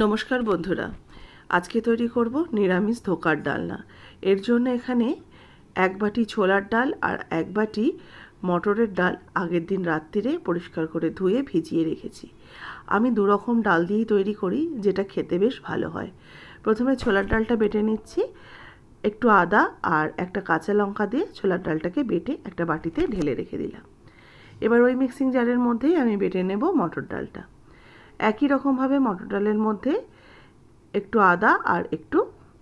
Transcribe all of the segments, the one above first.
নমস্কার বন্ধুরা, আজকে তৈরি করব নিরামিষ ধোকার ডালনা। এর জন্য এখানে এক বাটি ছোলার ডাল আর এক বাটি মটরের ডাল আগের দিন রাত্রিরে পরিষ্কার করে ধুয়ে ভিজিয়ে রেখেছি। আমি দু রকম ডাল দিয়েই তৈরি করি, যেটা খেতে বেশ ভালো হয়। প্রথমে ছোলার ডালটা বেটে নিচ্ছি। একটু আদা আর একটা কাঁচা লঙ্কা দিয়ে ছোলার ডালটাকে বেটে একটা বাটিতে ঢেলে রেখে দিলাম। এবার ওই মিক্সিং জারের মধ্যেই আমি বেটে নেব মটর ডালটা। একই রকমভাবে মটর ডালের মধ্যে একটু আদা আর একটু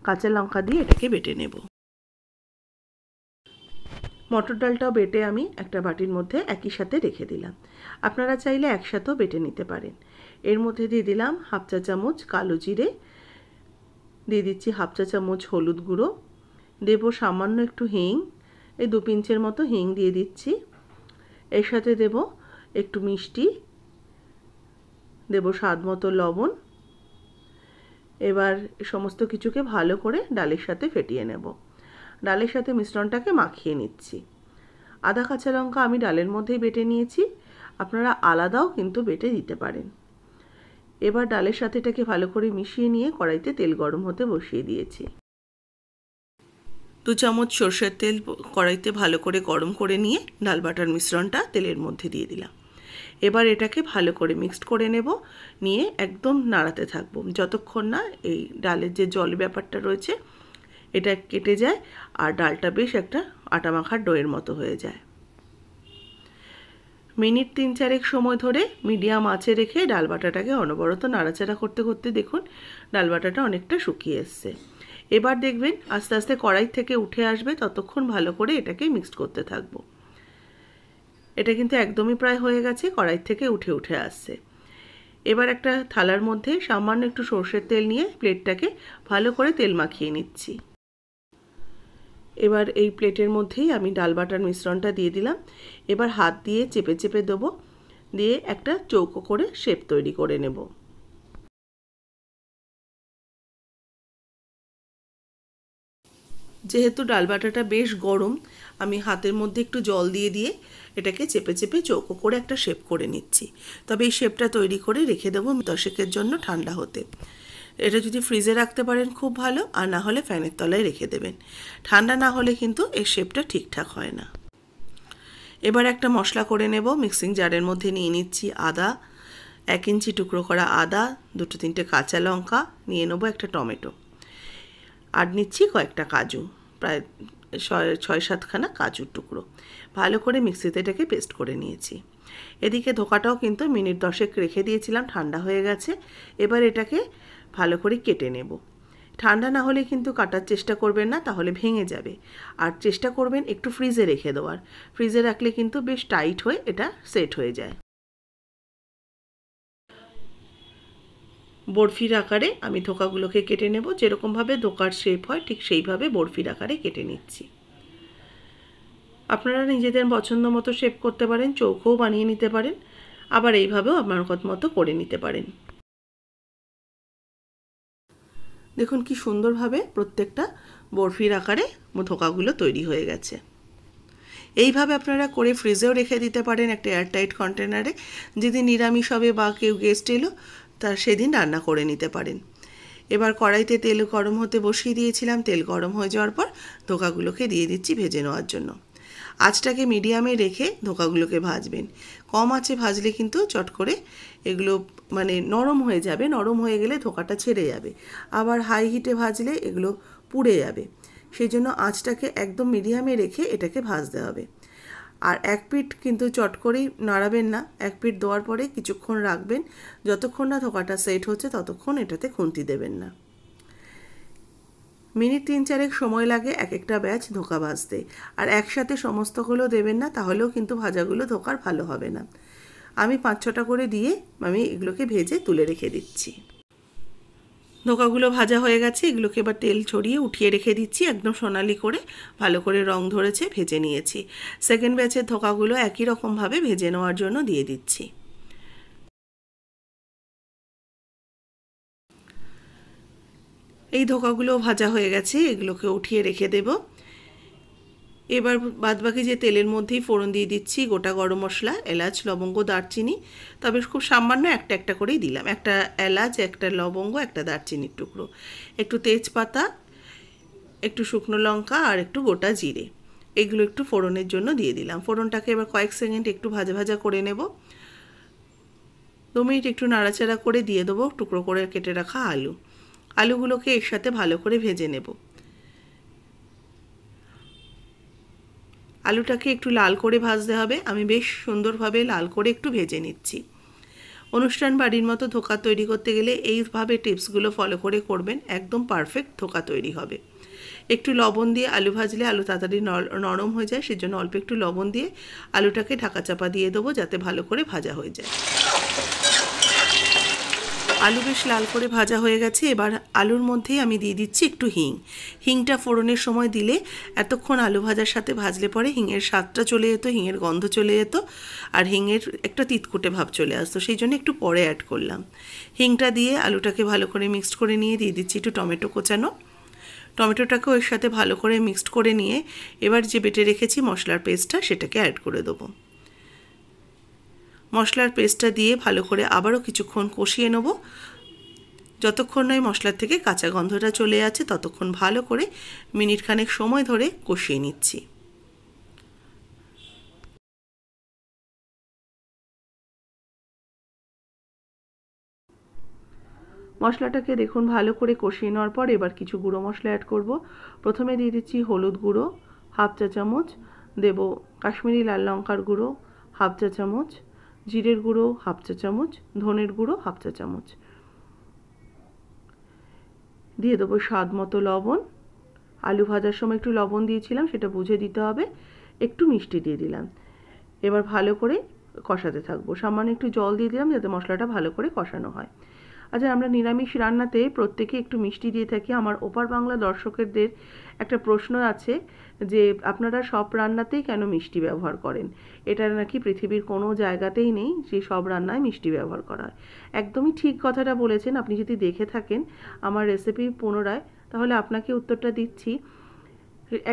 কাঁচা লঙ্কা দিয়ে এটাকে বেটে নেব। মটর ডালটাও বেটে আমি একটা বাটির মধ্যে একই সাথে রেখে দিলাম। আপনারা চাইলে একসাথেও বেটে নিতে পারেন। এর মধ্যে দিয়ে দিলাম হাফ চা চামচ কালো জিরে, দিয়ে দিচ্ছি হাফ চা চামচ হলুদ গুঁড়ো, দেব সামান্য একটু হিং, এই 2 পিঞ্চের মতো হিং দিয়ে দিচ্ছি। এর সাথে দেব একটু মিষ্টি, দেব স্বাদ মতো লবণ। এবার সমস্ত কিছুকে ভালো করে ডালের সাথে ফেটিয়ে নেব। ডালের সাথে মিশ্রণটাকে মাখিয়ে নিচ্ছি। আদা কাঁচা লঙ্কা আমি ডালের মধ্যেই বেটে নিয়েছি, আপনারা আলাদাও কিন্তু বেটে দিতে পারেন। এবার ডালের সাথে এটাকে ভালো করে মিশিয়ে নিয়ে কড়াইতে তেল গরম হতে বসিয়ে দিয়েছি। 2 চামচ সরষের তেল কড়াইতে ভালো করে গরম করে নিয়ে ডাল বাটার মিশ্রণটা তেলের মধ্যে দিয়ে দিলাম। এবার এটাকে ভালো করে মিক্সড করে নেব, নিয়ে একদম নাড়াতে থাকবো যতক্ষণ না এই ডালের যে জল ব্যাপারটা রয়েছে এটা কেটে যায় আর ডালটা বেশ একটা আটা মাখার ডোয়ের মতো হয়ে যায়। মিনিট 3-4 সময় ধরে মিডিয়াম আঁচে রেখে ডাল বাটাটাকে অনবরত নাড়াচাড়া করতে করতে দেখুন ডাল বাটাটা অনেকটা শুকিয়ে এসছে। এবার দেখবেন আস্তে আস্তে কড়াই থেকে উঠে আসবে, ততক্ষণ ভালো করে এটাকে মিক্সড করতে থাকবো। এটা কিন্তু একদমই প্রায় হয়ে গেছে, কড়াই থেকে উঠে উঠে আসছে। এবার একটা থালার মধ্যে সামান্য একটু সরষের তেল নিয়ে প্লেটটাকে ভালো করে তেল মাখিয়ে নিচ্ছি। এবার এই প্লেটের মধ্যেই আমি ডাল বাটার মিশ্রণটা দিয়ে দিলাম। এবার হাত দিয়ে চেপে চেপে দেবো, দিয়ে একটা চৌকো করে শেপ তৈরি করে নেব। যেহেতু ডাল বাটাটা বেশ গরম, আমি হাতের মধ্যে একটু জল দিয়ে দিয়ে এটাকে চেপে চেপে চৌকো করে একটা শেপ করে নিচ্ছি। তবে এই শেপটা তৈরি করে রেখে দেবো 10 জন্য ঠান্ডা হতে। এটা যদি ফ্রিজে রাখতে পারেন খুব ভালো, আর না হলে ফ্যানের তলায় রেখে দেবেন। ঠান্ডা না হলে কিন্তু এর শেপটা ঠিকঠাক হয় না। এবার একটা মশলা করে নেব। মিক্সিং জারের মধ্যে নিয়ে নিচ্ছি আদা, 1 ইঞ্চি টুকরো করা আদা, 2-3টে কাঁচা লঙ্কা, নিয়ে নেবো একটা টমেটো, আর নিচ্ছি কয়েকটা কাজু, প্রায় 6-7খানা কাজুর টুকরো। ভালো করে মিক্সিতে এটাকে পেস্ট করে নিয়েছি। এদিকে ধোকাটাও কিন্তু মিনিট 10 রেখে দিয়েছিলাম, ঠান্ডা হয়ে গেছে। এবার এটাকে ভালো করে কেটে নেব। ঠান্ডা না হলে কিন্তু কাটার চেষ্টা করবেন না, তাহলে ভেঙে যাবে। আর চেষ্টা করবেন একটু ফ্রিজে রেখে দেওয়ার। ফ্রিজে রাখলে কিন্তু বেশ টাইট হয়ে এটা সেট হয়ে যায়। বরফির আকারে আমি ধোকাগুলোকে কেটে নেব। যেরকমভাবে ধোকার শেপ হয় ঠিক সেইভাবে বরফির আকারে কেটে নিচ্ছি। আপনারা নিজেদের পছন্দ মতো শেপ করতে পারেন, চৌকোও বানিয়ে নিতে পারেন, আবার এইভাবেও আপনার মতো করে নিতে পারেন। দেখুন কি সুন্দরভাবে প্রত্যেকটা বরফির আকারে ধোকাগুলো তৈরি হয়ে গেছে। এইভাবে আপনারা করে ফ্রিজেও রেখে দিতে পারেন একটা এয়ারটাইট কন্টেনারে। যেদিন নিরামিষ হবে বা কেউ গেস্ট এলো তার সেদিন রান্না করে নিতে পারেন। এবার কড়াইতে তেল গরম হতে বসিয়ে দিয়েছিলাম। তেল গরম হয়ে যাওয়ার পর ধোকাগুলোকে দিয়ে দিচ্ছি ভেজে নেওয়ার জন্য। আঁচটাকে মিডিয়ামে রেখে ধোকাগুলোকে ভাজবেন। কম আঁচে ভাজলে কিন্তু চট করে এগুলো নরম হয়ে যাবে। নরম হয়ে গেলে ধোকাটা ছেড়ে যাবে। আবার হাই হিটে ভাজলে এগুলো পুড়ে যাবে। সেই জন্য আঁচটাকে একদম মিডিয়ামে রেখে এটাকে ভাজতে হবে। আর এক পিঠ কিন্তু চট করেই নাড়াবেন না, এক পিঠ দেওয়ার পরে কিছুক্ষণ রাখবেন। যতক্ষণ না ধোকাটা সেট হচ্ছে ততক্ষণ এটাতে খুন্তি দেবেন না। মিনিট 3-4 সময় লাগে এক একটা ব্যাচ ধোকা ভাজতে। আর একসাথে সমস্তগুলো দেবেন না, তাহলেও কিন্তু ভাজাগুলো ধোকার ভালো হবে না। আমি 5-6টা করে দিয়ে আমি এগুলোকে ভেজে তুলে রেখে দিচ্ছি। ধোকাগুলো ভাজা হয়ে গেছে, এগুলোকে এবার তেল ছড়িয়ে উঠিয়ে রেখে দিচ্ছি। একদম সোনালি করে ভালো করে রং ধরেছে, ভেজে নিয়েছি। সেকেন্ড ব্যাচের ধোকাগুলো একই রকমভাবে ভেজে নেওয়ার জন্য দিয়ে দিচ্ছি। এই ধোকাগুলো ভাজা হয়ে গেছে, এগুলোকে উঠিয়ে রেখে দেব। এবার বাদবাকি যে তেলের মধ্যেই ফোড়ন দিয়ে দিচ্ছি গোটা গরম মশলা, এলাচ, লবঙ্গ, দারচিনি। তবে খুব সামান্য একটা একটা করেই দিলাম, একটা এলাচ, একটা লবঙ্গ, একটা দারচিনির টুকরো, একটু তেজপাতা, একটু শুকনো লঙ্কা আর একটু গোটা জিরে। এগুলো একটু ফোড়নের জন্য দিয়ে দিলাম। ফোড়নটাকে এবার কয়েক সেকেন্ড একটু ভাজা ভাজা করে নেব। 2 মিনিট একটু নাড়াচাড়া করে দিয়ে দেবো টুকরো করে কেটে রাখা আলু। আলুগুলোকে এর সাথে ভালো করে ভেজে নেব। আলুটাকে একটু লাল করে ভাজতে হবে। আমি বেশ সুন্দরভাবে লাল করে একটু ভেজে নিচ্ছি। অনুষ্ঠান বাড়ির মতো ধোকা তৈরি করতে গেলে এইভাবে টিপসগুলো ফলো করে করবেন, একদম পারফেক্ট ধোকা তৈরি হবে। একটু লবণ দিয়ে আলু ভাজলে আলু তাড়াতাড়ি নরম হয়ে যায়, সেজন্য অল্প একটু লবণ দিয়ে আলুটাকে ঢাকা চাপা দিয়ে দেবো যাতে ভালো করে ভাজা হয়ে যায়। আলু বেশ লাল করে ভাজা হয়ে গেছে। এবার আলুর মধ্যেই আমি দিয়ে দিচ্ছি একটু হিং। হিংটা ফোড়নের সময় দিলে এতক্ষণ আলু ভাজার সাথে ভাজলে পরে হিঙের স্বাদটা চলে যেত, হিঙের গন্ধ চলে যেত, আর হিঙের একটা তিতকুটে ভাব চলে আসতো, সেই জন্য একটু পরে অ্যাড করলাম। হিংটা দিয়ে আলুটাকে ভালো করে মিক্সড করে নিয়ে দিয়ে দিচ্ছি একটু টমেটো কোচানো। টমেটোটাকেও এর সাথে ভালো করে মিক্সড করে নিয়ে এবার যে বেটে রেখেছি মশলার পেস্টটা সেটাকে অ্যাড করে দেবো। মশলার পেস্টটা দিয়ে ভালো করে আবারও কিছুক্ষণ কষিয়ে নেব। যতক্ষণ নয় মশলার থেকে কাঁচা গন্ধটা চলে যাচ্ছে ততক্ষণ ভালো করে মিনিট খানেক সময় ধরে কষিয়ে নিচ্ছি। মশলাটাকে দেখুন ভালো করে কষিয়ে নেওয়ার পর এবার কিছু গুঁড়ো মশলা অ্যাড করব। প্রথমে দিয়ে দিচ্ছি হলুদ গুঁড়ো হাফ চা চামচ, দেব কাশ্মীরি লাল লঙ্কার গুঁড়ো হাফ চা চামচ, জিরের গুঁড়ো হাফ চা চামচ, ধনের গুঁড়ো হাফ চা চামচ, দিয়ে দেবো স্বাদ মতো লবণ। আলু ভাজার সময় একটু লবণ দিয়েছিলাম, সেটা বুঝে দিতে হবে। একটু মিষ্টি দিয়ে দিলাম। এবার ভালো করে কষাতে থাকবো। সামান্য একটু জল দিয়ে দিলাম যাতে মশলাটা ভালো করে কষানো হয়। আচ্ছা, আমরা নিরামিষ রান্নাতে প্রত্যেকে একটু মিষ্টি দিয়ে থাকি। আমার ওপার বাংলা দর্শকদের একটা প্রশ্ন আছে যে আপনারা সব রান্নাতেই কেন মিষ্টি ব্যবহার করেন। এটা নাকি পৃথিবীর কোনো জায়গাতেই নেই যে সব রান্নায় মিষ্টি ব্যবহার করা হয়। একদমই ঠিক কথাটা বলেছেন। আপনি যদি দেখে থাকেন আমার রেসিপি পুনরায়, তাহলে আপনাকে উত্তরটা দিচ্ছি।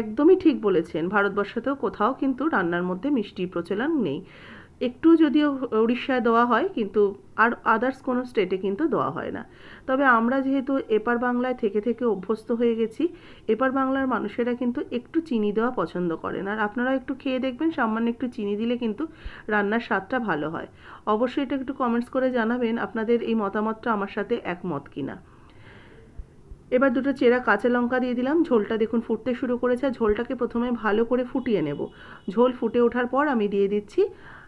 একদমই ঠিক বলেছেন। ভারতবর্ষেতেও কোথাও কিন্তু রান্নার মধ্যে মিষ্টির প্রচলন নেই। একটু যদিও উড়িষ্যায় দেওয়া হয়, কিন্তু আর আদার্স কোনো স্টেটে কিন্তু দেওয়া হয় না। তবে আমরা যেহেতু এপার বাংলায় থেকে থেকে অভ্যস্ত হয়ে গেছি, এপার বাংলার মানুষেরা কিন্তু একটু চিনি দেওয়া পছন্দ করেন। আর আপনারা একটু খেয়ে দেখবেন, সামান্য একটু চিনি দিলে কিন্তু রান্নার স্বাদটা ভালো হয়। অবশ্যই এটা একটু কমেন্টস করে জানাবেন আপনাদের এই মতামতটা আমার সাথে একমত কিনা। এবার দুটো চেরা কাঁচা লঙ্কা দিয়ে দিলাম। ঝোলটা দেখুন ফুটতে শুরু করেছে। ঝোলটাকে প্রথমে ভালো করে ফুটিয়ে নেব। ঝোল ফুটে ওঠার পর আমি দিয়ে দিচ্ছি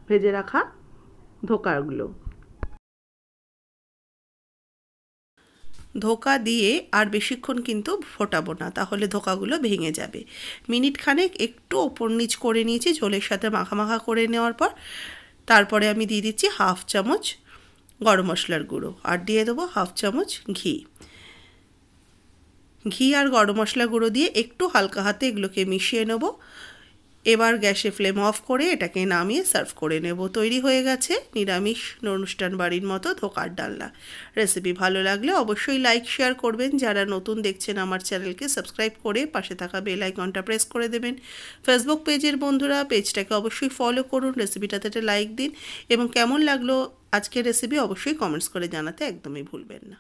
ভেজে রাখা ধোকাগুলো। ধোকা দিয়ে আর বেশিক্ষণ কিন্তু ফোটাবো না, তাহলে ধোকাগুলো ভেঙে যাবে। মিনিট খানেক একটু ওপর নিচ করে নিয়েছি ঝোলের সাথে মাখা মাখা করে নেওয়ার পর। তারপরে আমি দিয়ে দিচ্ছি হাফ চামচ গরম মশলার গুঁড়ো আর দিয়ে দেবো হাফ চামচ ঘি। ঘি আর গরম মশলা গুঁড়ো দিয়ে একটু হালকা হাতে এগুলোকে মিশিয়ে নেব। এবার গ্যাসে ফ্লেম অফ করে এটাকে নামিয়ে সার্ভ করে নেব। তৈরি হয়ে গেছে নিরামিষ অনুষ্ঠান বাড়ির মতো ধোকার ডালনা। রেসিপি ভালো লাগলে অবশ্যই লাইক শেয়ার করবেন। যারা নতুন দেখছেন আমার চ্যানেলকে সাবস্ক্রাইব করে পাশে থাকা বেল আইকনটা প্রেস করে দেবেন। ফেসবুক পেজের বন্ধুরা পেজটাকে অবশ্যই ফলো করুন, রেসিপিটাতে একটা লাইক দিন এবং কেমন লাগলো আজকের রেসিপি অবশ্যই কমেন্টস করে জানাতে একদমই ভুলবেন না।